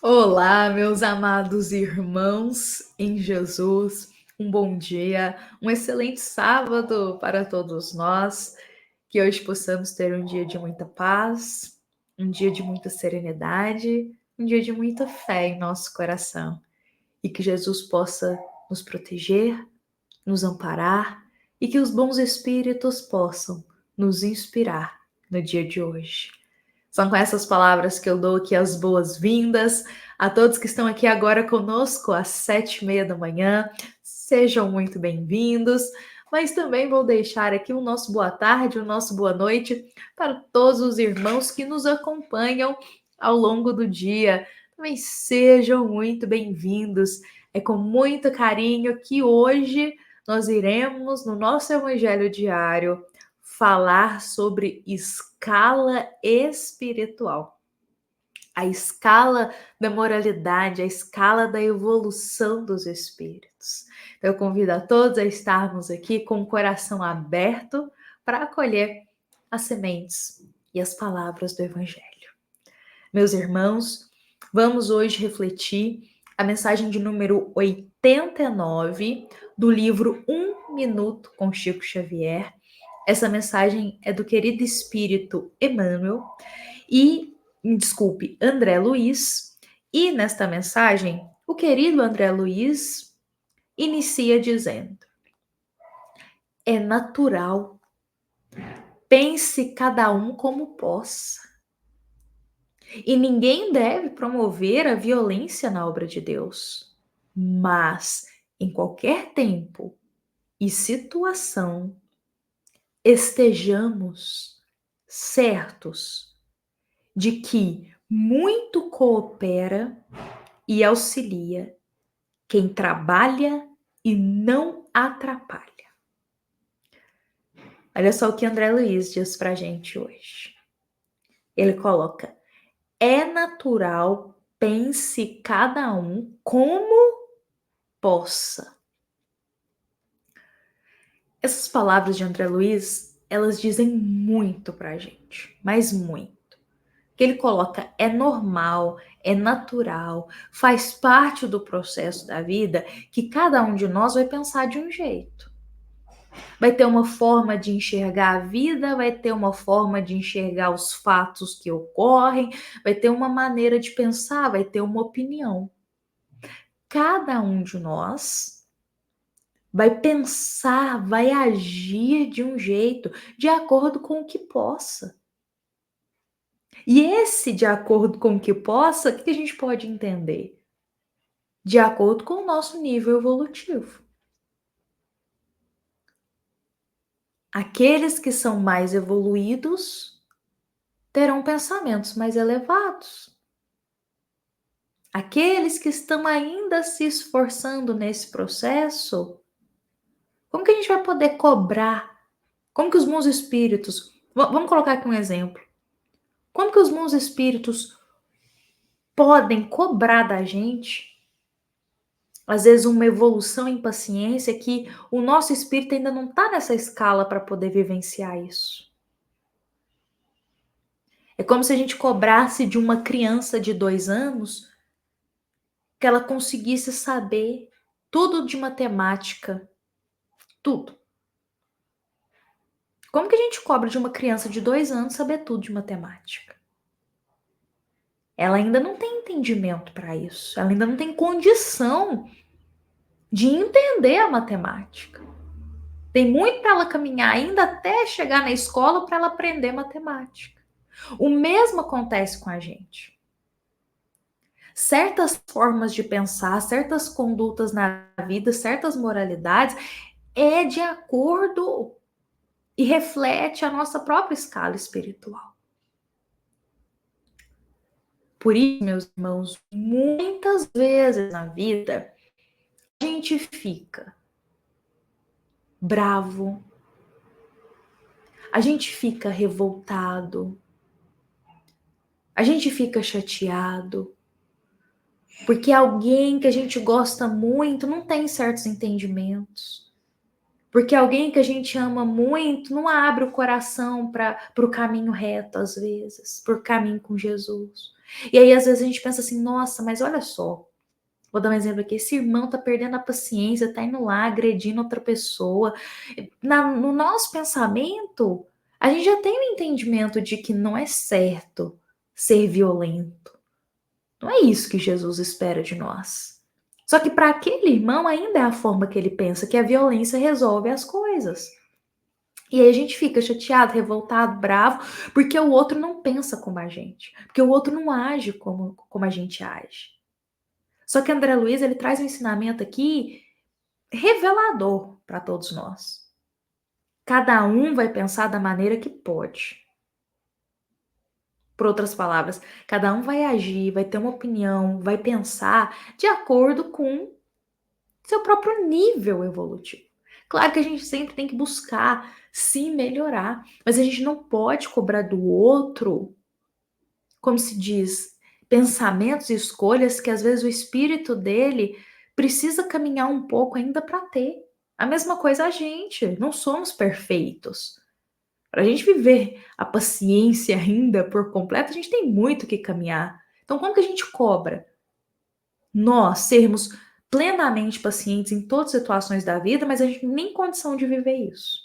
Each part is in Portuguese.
Olá, meus amados irmãos em Jesus, um bom dia, um excelente sábado para todos nós, que hoje possamos ter um dia de muita paz, um dia de muita serenidade, um dia de muita fé em nosso coração e que Jesus possa nos proteger, nos amparar e que os bons espíritos possam nos inspirar no dia de hoje. São com essas palavras que eu dou aqui as boas-vindas a todos que estão aqui agora conosco às 7h30 da manhã. Sejam muito bem-vindos, mas também vou deixar aqui o nosso boa tarde, o nosso boa noite para todos os irmãos que nos acompanham ao longo do dia. Também sejam muito bem-vindos. É com muito carinho que hoje nós iremos, no nosso Evangelho diário, falar sobre escala espiritual. A escala da moralidade, a escala da evolução dos espíritos. Então, eu convido a todos a estarmos aqui com o coração aberto para acolher as sementes e as palavras do Evangelho. Meus irmãos, vamos hoje refletir a mensagem de número 89 do livro Um Minuto com Chico Xavier. Essa mensagem é do querido espírito Emmanuel André Luiz. E nesta mensagem, o querido André Luiz inicia dizendo: é natural, pense cada um como possa. E ninguém deve promover a violência na obra de Deus. Mas, em qualquer tempo e situação, estejamos certos de que muito coopera e auxilia quem trabalha e não atrapalha. Olha só o que André Luiz diz pra gente hoje. Ele coloca: é natural, pense cada um como possa. Essas palavras de André Luiz, elas dizem muito pra gente, mas muito. Que ele coloca é normal, é natural, faz parte do processo da vida que cada um de nós vai pensar de um jeito. Vai ter uma forma de enxergar a vida, vai ter uma forma de enxergar os fatos que ocorrem, vai ter uma maneira de pensar, vai ter uma opinião. Cada um de nós vai pensar, vai agir de um jeito, de acordo com o que possa. E esse, de acordo com o que possa, o que a gente pode entender? De acordo com o nosso nível evolutivo. Aqueles que são mais evoluídos terão pensamentos mais elevados. Aqueles que estão ainda se esforçando nesse processo, como que a gente vai poder cobrar? Como que os bons espíritos, vamos colocar aqui um exemplo. Como que os bons espíritos podem cobrar da gente, às vezes, uma evolução em paciência que o nosso espírito ainda não está nessa escala para poder vivenciar isso? É como se a gente cobrasse de uma criança de 2 anos que ela conseguisse saber tudo de matemática, tudo. Como que a gente cobra de uma criança de 2 anos saber tudo de matemática? Ela ainda não tem entendimento para isso, ela ainda não tem condição de entender a matemática. Tem muito para ela caminhar ainda até chegar na escola para ela aprender matemática. O mesmo acontece com a gente. Certas formas de pensar, certas condutas na vida, certas moralidades, é de acordo e reflete a nossa própria escala espiritual. Por isso, meus irmãos, muitas vezes na vida, a gente fica bravo, a gente fica revoltado, a gente fica chateado, porque alguém que a gente gosta muito não tem certos entendimentos. Porque alguém que a gente ama muito não abre o coração para o caminho reto, às vezes, para o caminho com Jesus. E aí, às vezes, a gente pensa assim, nossa, mas olha só, vou dar um exemplo aqui, esse irmão tá perdendo a paciência, tá indo lá agredindo outra pessoa. No nosso pensamento, a gente já tem o entendimento de que não é certo ser violento. Não é isso que Jesus espera de nós. Só que para aquele irmão ainda é a forma que ele pensa que a violência resolve as coisas. E aí a gente fica chateado, revoltado, bravo, porque o outro não pensa como a gente, porque o outro não age como a gente age. Só que André Luiz, ele traz um ensinamento aqui revelador para todos nós. Cada um vai pensar da maneira que pode. Por outras palavras, cada um vai agir, vai ter uma opinião, vai pensar de acordo com seu próprio nível evolutivo. Claro que a gente sempre tem que buscar se melhorar, mas a gente não pode cobrar do outro, como se diz, pensamentos e escolhas que às vezes o espírito dele precisa caminhar um pouco ainda para ter. A mesma coisa a gente, não somos perfeitos. Para a gente viver a paciência ainda por completo, a gente tem muito que caminhar. Então, como que a gente cobra? Nós sermos plenamente pacientes em todas as situações da vida, mas a gente nem tem condição de viver isso.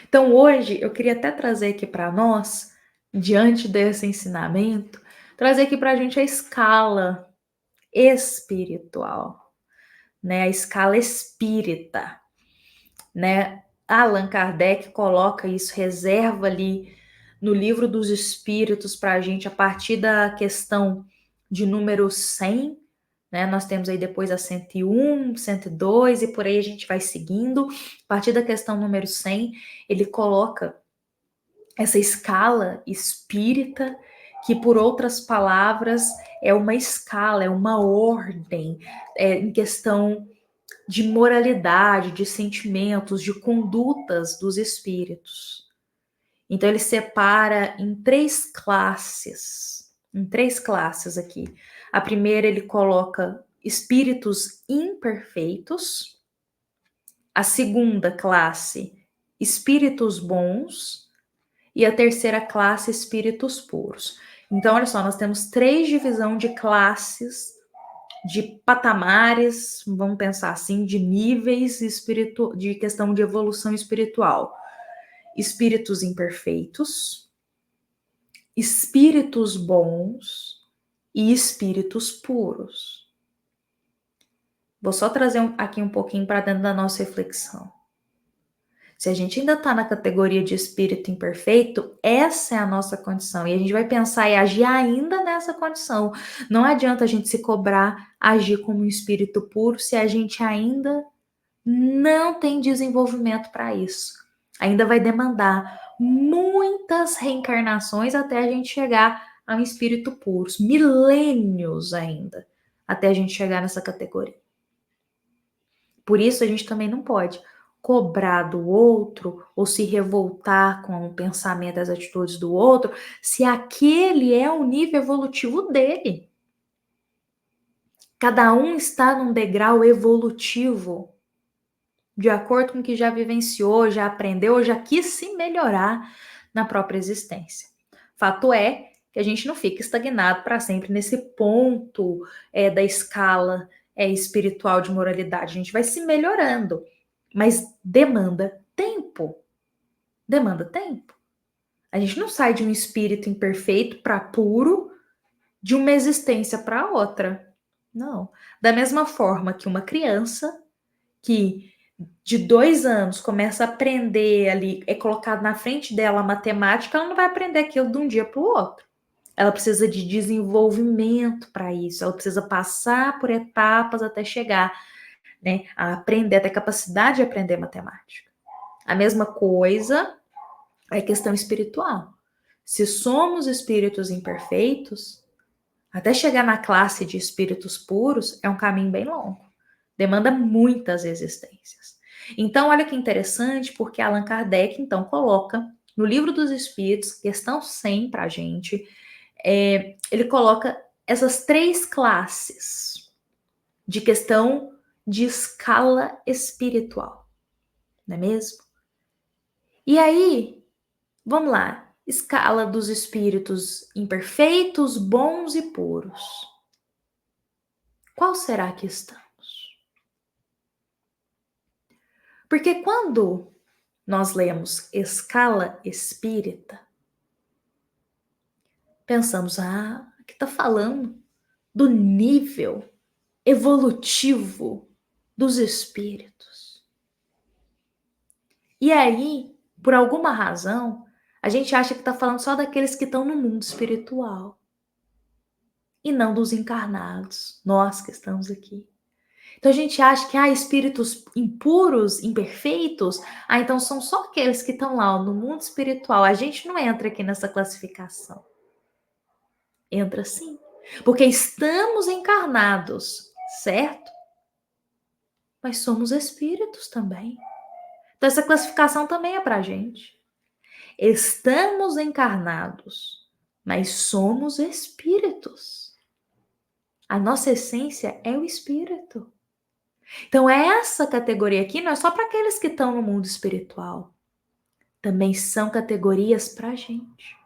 Então, hoje, eu queria até trazer aqui para nós, diante desse ensinamento, trazer aqui para a gente a escala espiritual, né? A escala espírita, né? Allan Kardec coloca isso, reserva ali no Livro dos Espíritos para a gente, a partir da questão de número 100, né? Nós temos aí depois a 101, 102 e por aí a gente vai seguindo. A partir da questão número 100, ele coloca essa escala espírita, que por outras palavras é uma escala, é uma ordem, em questão de moralidade, de sentimentos, de condutas dos espíritos. Então ele separa em três classes aqui. A primeira ele coloca espíritos imperfeitos, a segunda classe, espíritos bons, e a terceira classe, espíritos puros. Então, olha só, nós temos três divisões de classes, de patamares, vamos pensar assim, de níveis de questão de evolução espiritual. Espíritos imperfeitos, espíritos bons e espíritos puros. Vou só trazer aqui um pouquinho para dentro da nossa reflexão. Se a gente ainda está na categoria de espírito imperfeito, essa é a nossa condição. E a gente vai pensar e agir ainda nessa condição. Não adianta a gente se cobrar, agir como um espírito puro, se a gente ainda não tem desenvolvimento para isso. Ainda vai demandar muitas reencarnações até a gente chegar a um espírito puro. Milênios ainda, até a gente chegar nessa categoria. Por isso a gente também não pode cobrar do outro ou se revoltar com o pensamento, as atitudes do outro, se aquele é o nível evolutivo dele. Cada um está num degrau evolutivo, de acordo com o que já vivenciou, já aprendeu, já quis se melhorar na própria existência. Fato é que a gente não fica estagnado para sempre nesse ponto da escala espiritual de moralidade. A gente vai se melhorando, mas demanda tempo. Demanda tempo. A gente não sai de um espírito imperfeito para puro de uma existência para outra. Não. Da mesma forma que uma criança que de 2 anos começa a aprender ali, é colocado na frente dela a matemática, ela não vai aprender aquilo de um dia para o outro. Ela precisa de desenvolvimento para isso, ela precisa passar por etapas até chegar, né, a aprender, a ter capacidade de aprender matemática. A mesma coisa é questão espiritual. Se somos espíritos imperfeitos, até chegar na classe de espíritos puros é um caminho bem longo. Demanda muitas existências. Então, olha que interessante, porque Allan Kardec, então, coloca no Livro dos Espíritos, questão 100 para a gente, ele coloca essas três classes de questão de escala espiritual, não é mesmo? E aí, vamos lá, escala dos espíritos imperfeitos, bons e puros, qual será que estamos? Porque quando nós lemos escala espírita, pensamos, aqui está falando do nível evolutivo dos espíritos. E aí, por alguma razão, a gente acha que está falando só daqueles que estão no mundo espiritual e não dos encarnados, nós que estamos aqui. Então a gente acha que espíritos impuros, imperfeitos, então são só aqueles que estão lá no mundo espiritual. A gente não entra aqui nessa classificação. Entra sim, porque estamos encarnados, certo? Mas somos espíritos também. Então essa classificação também é pra gente. Estamos encarnados, mas somos espíritos. A nossa essência é o espírito. Então, essa categoria aqui não é só para aqueles que estão no mundo espiritual. Também são categorias para a gente.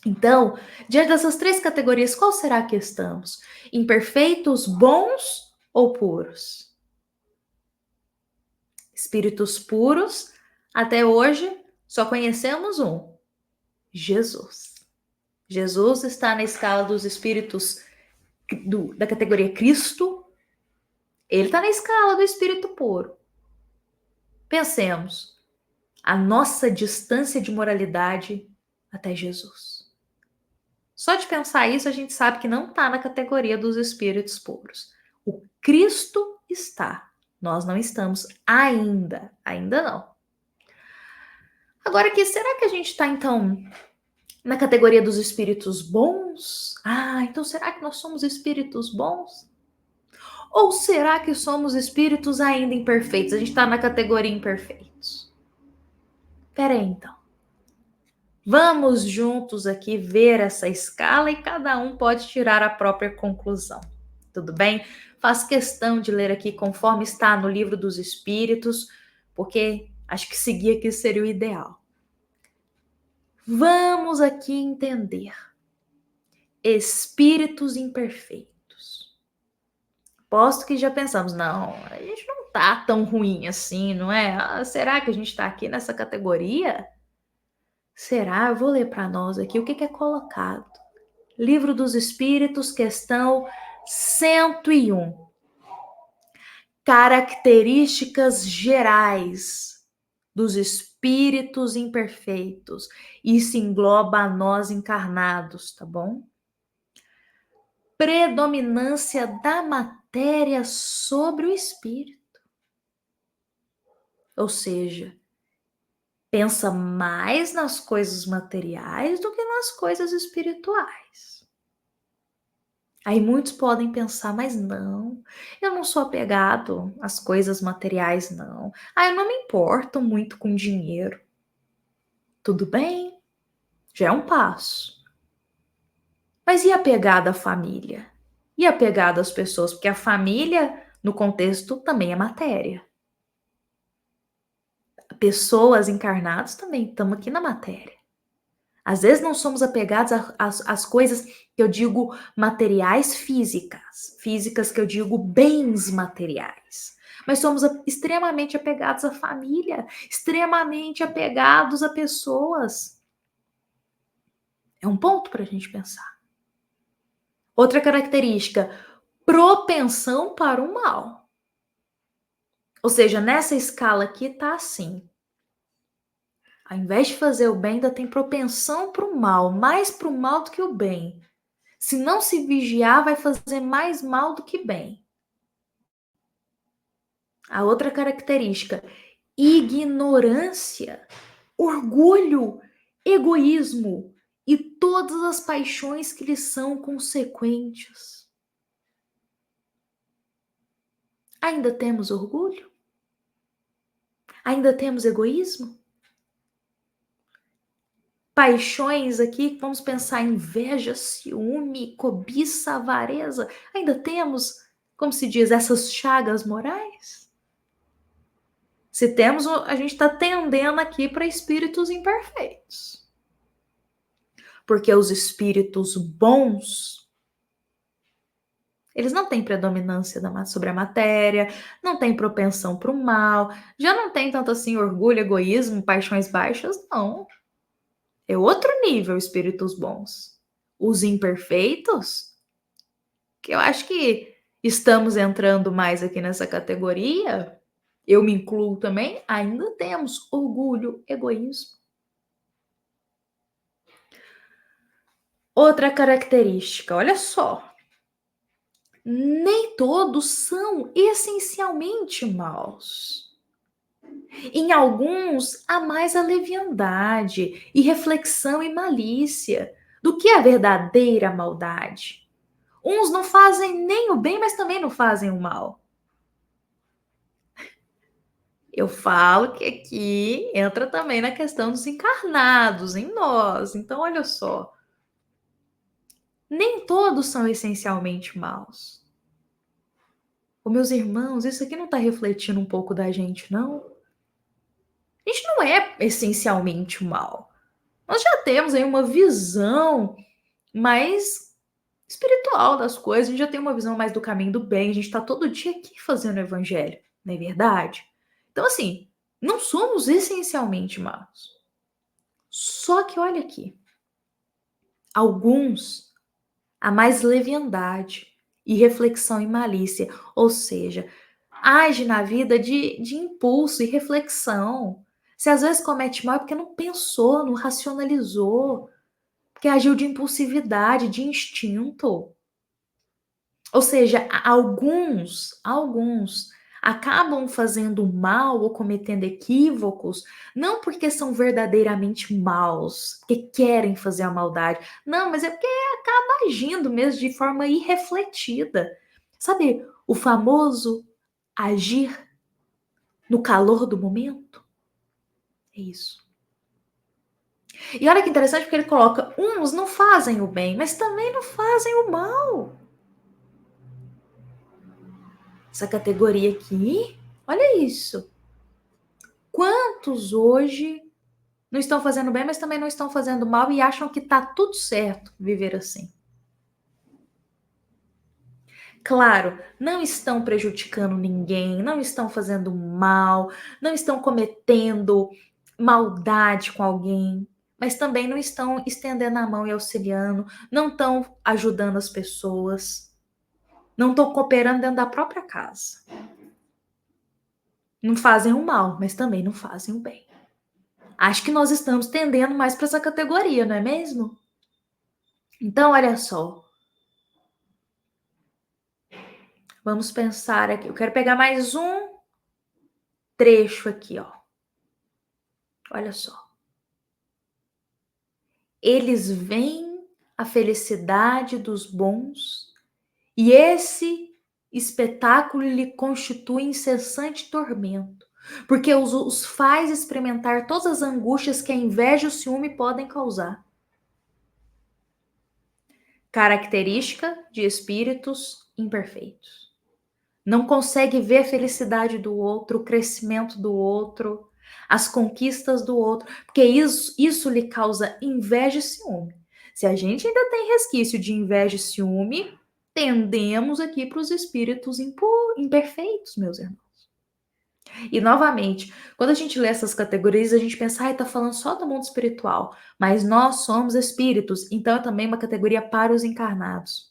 Então, diante dessas três categorias, qual será que estamos? Imperfeitos, bons ou puros? Espíritos puros, até hoje, só conhecemos um: Jesus. Jesus está na escala dos espíritos da categoria Cristo. Ele está na escala do espírito puro. Pensemos, a nossa distância de moralidade até Jesus. Só de pensar isso, a gente sabe que não está na categoria dos espíritos puros. O Cristo está. Nós não estamos ainda. Ainda não. Agora aqui, será que a gente está, então, na categoria dos espíritos bons? Então será que nós somos espíritos bons? Ou será que somos espíritos ainda imperfeitos? A gente está na categoria imperfeitos. Peraí, então. Vamos juntos aqui ver essa escala e cada um pode tirar a própria conclusão. Tudo bem? Faço questão de ler aqui conforme está no Livro dos Espíritos, porque acho que seguir aqui seria o ideal. Vamos aqui entender. Espíritos imperfeitos. Posto que já pensamos, não, a gente não tá tão ruim assim, não é? Será que a gente tá aqui nessa categoria? Será? Eu vou ler para nós aqui o que é colocado. Livro dos Espíritos, questão 101. Características gerais dos espíritos imperfeitos. Isso engloba a nós encarnados, tá bom? Predominância da matéria sobre o espírito. Ou seja, pensa mais nas coisas materiais do que nas coisas espirituais. Aí muitos podem pensar, mas não, eu não sou apegado às coisas materiais, não. Eu não me importo muito com dinheiro. Tudo bem, já é um passo. Mas e apegado à família? E apegado às pessoas? Porque a família, no contexto, também é matéria. Pessoas encarnadas também estamos aqui na matéria. Às vezes não somos apegados às coisas que eu digo materiais físicas. Físicas que eu digo bens materiais. Mas somos extremamente apegados à família. Extremamente apegados a pessoas. É um ponto para a gente pensar. Outra característica, propensão para o mal. Ou seja, nessa escala aqui tá assim. Ao invés de fazer o bem, ainda tem propensão para o mal, mais para o mal do que o bem. Se não se vigiar, vai fazer mais mal do que bem. A outra característica, ignorância, orgulho, egoísmo e todas as paixões que lhes são consequentes. Ainda temos orgulho? Ainda temos egoísmo? Paixões aqui, vamos pensar inveja, ciúme, cobiça, avareza. Ainda temos, como se diz, essas chagas morais? Se temos, a gente está tendendo aqui para espíritos imperfeitos. Porque os espíritos bons, eles não têm predominância sobre a matéria, não têm propensão para o mal, já não tem tanto assim orgulho, egoísmo, paixões baixas, não. É outro nível, espíritos bons. Os imperfeitos, que eu acho que estamos entrando mais aqui nessa categoria, eu me incluo também, ainda temos orgulho, egoísmo. Outra característica, olha só. Nem todos são essencialmente maus. Em alguns, há mais a leviandade e reflexão e malícia do que a verdadeira maldade. Uns não fazem nem o bem, mas também não fazem o mal. Eu falo que aqui entra também na questão dos encarnados em nós. Então, olha só. Nem todos são essencialmente maus. Ô, meus irmãos, isso aqui não está refletindo um pouco da gente, não? A gente não é essencialmente mal. Nós já temos aí uma visão mais espiritual das coisas, a gente já tem uma visão mais do caminho do bem, a gente está todo dia aqui fazendo o evangelho, não é verdade? Então, assim, não somos essencialmente maus. Só que olha aqui, alguns há mais leviandade e reflexão e malícia, ou seja, age na vida de impulso e reflexão. Se às vezes comete mal é porque não pensou, não racionalizou, porque agiu de impulsividade, de instinto. Ou seja, alguns acabam fazendo mal ou cometendo equívocos, não porque são verdadeiramente maus, porque querem fazer a maldade. Não, mas é porque acaba agindo mesmo de forma irrefletida. Sabe o famoso agir no calor do momento? É isso. E olha que interessante porque ele coloca: uns não fazem o bem, mas também não fazem o mal. Essa categoria aqui, olha isso. Quantos hoje não estão fazendo bem, mas também não estão fazendo mal e acham que tá tudo certo viver assim? Claro, não estão prejudicando ninguém, não estão fazendo mal, não estão cometendo maldade com alguém, mas também não estão estendendo a mão e auxiliando, não estão ajudando as pessoas, não estão cooperando dentro da própria casa. Não fazem o mal, mas também não fazem o bem. Acho que nós estamos tendendo mais para essa categoria, não é mesmo? Então, olha só. Vamos pensar aqui. Eu quero pegar mais um trecho aqui, ó. Olha só. Eles veem a felicidade dos bons e esse espetáculo lhe constitui incessante tormento, porque os faz experimentar todas as angústias que a inveja e o ciúme podem causar. Característica de espíritos imperfeitos. Não consegue ver a felicidade do outro, o crescimento do outro, as conquistas do outro, porque isso lhe causa inveja e ciúme. Se a gente ainda tem resquício de inveja e ciúme, tendemos aqui para os espíritos imperfeitos, meus irmãos. E novamente, quando a gente lê essas categorias, a gente pensa, tá falando só do mundo espiritual, mas nós somos espíritos, então é também uma categoria para os encarnados.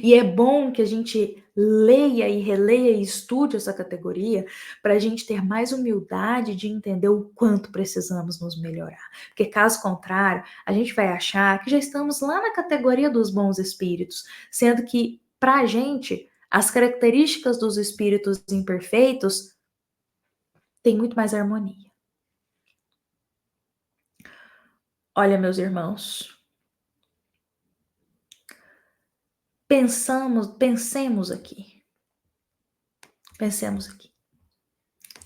E é bom que a gente leia e releia e estude essa categoria para a gente ter mais humildade de entender o quanto precisamos nos melhorar. Porque caso contrário, a gente vai achar que já estamos lá na categoria dos bons espíritos, sendo que para a gente as características dos espíritos imperfeitos têm muito mais harmonia. Olha, meus irmãos, pensemos aqui. Pensemos aqui.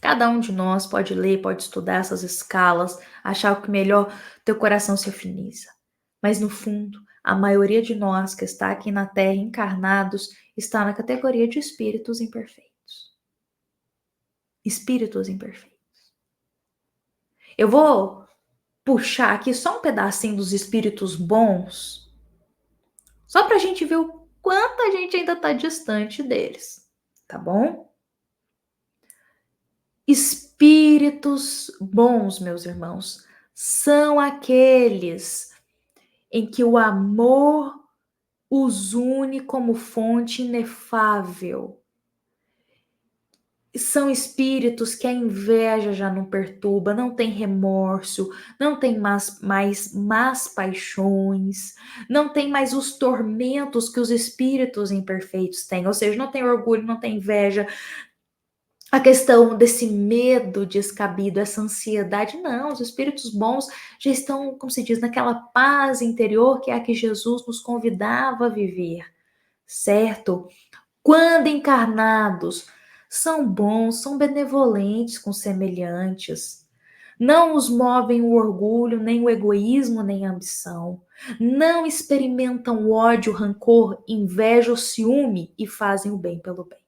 Cada um de nós pode ler, pode estudar essas escalas, achar o que melhor teu coração se afiniza. Mas no fundo, a maioria de nós que está aqui na Terra encarnados está na categoria de espíritos imperfeitos. espíritos imperfeitos. Eu vou puxar aqui só um pedacinho dos espíritos bons, só para a gente ver o quanto a gente ainda está distante deles, tá bom? Espíritos bons, meus irmãos, são aqueles em que o amor os une como fonte inefável. São espíritos que a inveja já não perturba, não tem remorso, não tem mais más paixões, não tem mais os tormentos que os espíritos imperfeitos têm, ou seja, não tem orgulho, não tem inveja, a questão desse medo descabido, essa ansiedade, não, os espíritos bons já estão, como se diz, naquela paz interior que é a que Jesus nos convidava a viver, certo? Quando encarnados, são bons, são benevolentes com semelhantes. Não os movem o orgulho, nem o egoísmo, nem a ambição. Não experimentam ódio, rancor, inveja ou ciúme e fazem o bem pelo bem.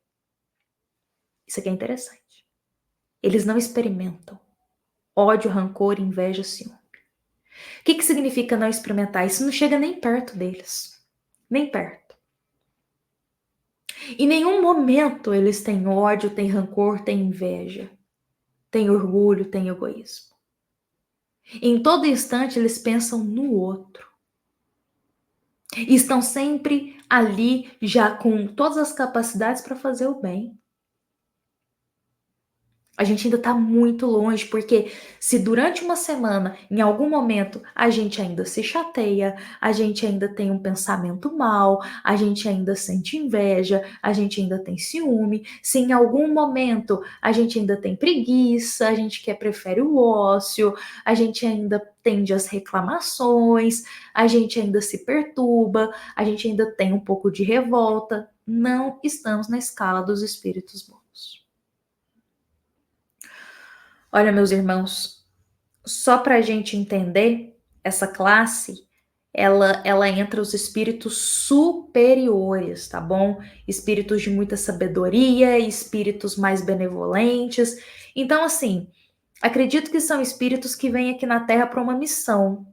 Isso aqui é interessante. Eles não experimentam ódio, rancor, inveja, ciúme. O que significa não experimentar? Isso não chega nem perto deles. Nem perto. Em nenhum momento eles têm ódio, têm rancor, têm inveja, têm orgulho, têm egoísmo. Em todo instante eles pensam no outro. E estão sempre ali já com todas as capacidades para fazer o bem. A gente ainda está muito longe, porque se durante uma semana, em algum momento, a gente ainda se chateia, a gente ainda tem um pensamento mal, a gente ainda sente inveja, a gente ainda tem ciúme, se em algum momento a gente ainda tem preguiça, a gente prefere o ócio, a gente ainda tende às reclamações, a gente ainda se perturba, a gente ainda tem um pouco de revolta, não estamos na escala dos espíritos bons. Olha, meus irmãos, só para a gente entender, essa classe, ela entra os espíritos superiores, tá bom? Espíritos de muita sabedoria, espíritos mais benevolentes. Então, assim, acredito que são espíritos que vêm aqui na Terra para uma missão.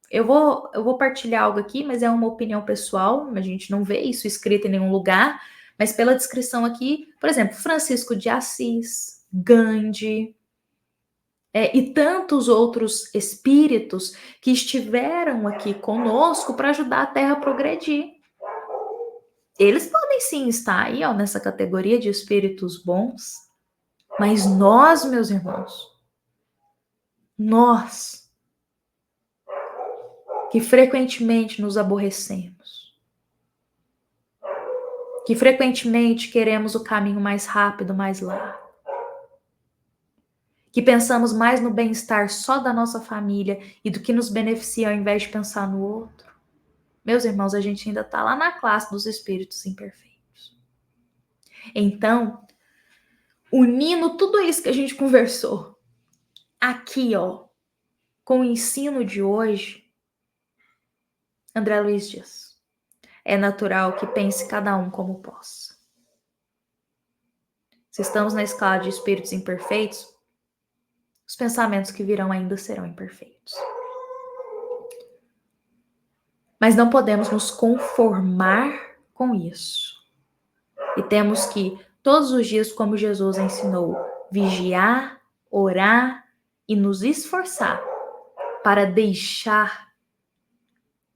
Eu vou partilhar algo aqui, mas é uma opinião pessoal, a gente não vê isso escrito em nenhum lugar, mas pela descrição aqui, por exemplo, Francisco de Assis, Gandhi, e tantos outros espíritos que estiveram aqui conosco para ajudar a Terra a progredir. Eles podem sim estar aí, ó, nessa categoria de espíritos bons, mas nós, meus irmãos, nós, que frequentemente nos aborrecemos, que frequentemente queremos o caminho mais rápido, mais largo, que pensamos mais no bem-estar só da nossa família e do que nos beneficia ao invés de pensar no outro. Meus irmãos, a gente ainda está lá na classe dos espíritos imperfeitos. Então, unindo tudo isso que a gente conversou aqui, ó, com o ensino de hoje, André Luiz diz: é natural que pense cada um como possa. Se estamos na escala de espíritos imperfeitos, os pensamentos que virão ainda serão imperfeitos. Mas não podemos nos conformar com isso. E temos que, todos os dias, como Jesus ensinou, vigiar, orar e nos esforçar para deixar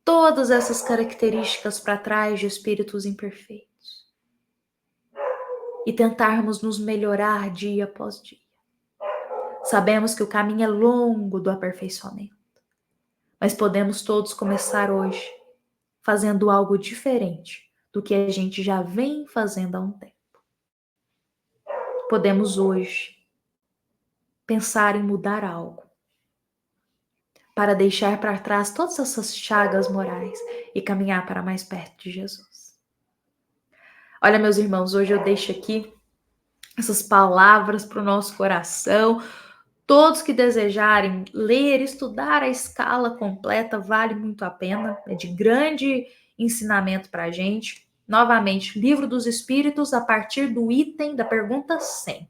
todas essas características para trás de espíritos imperfeitos e tentarmos nos melhorar dia após dia. Sabemos que o caminho é longo do aperfeiçoamento, mas podemos todos começar hoje fazendo algo diferente do que a gente já vem fazendo há um tempo. Podemos hoje pensar em mudar algo para deixar para trás todas essas chagas morais e caminhar para mais perto de Jesus. Olha, meus irmãos, hoje eu deixo aqui essas palavras para o nosso coração. Todos que desejarem ler, estudar a escala completa, vale muito a pena, é de grande ensinamento para a gente. Novamente, Livro dos Espíritos, a partir do item da pergunta 100.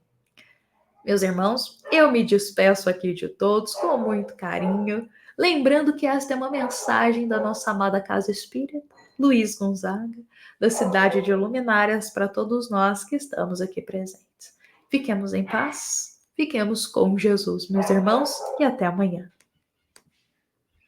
Meus irmãos, eu me despeço aqui de todos com muito carinho, lembrando que esta é uma mensagem da nossa amada Casa Espírita, Luiz Gonzaga, da cidade de Luminárias, para todos nós que estamos aqui presentes. Fiquemos em paz, fiquemos com Jesus, meus irmãos, e até amanhã.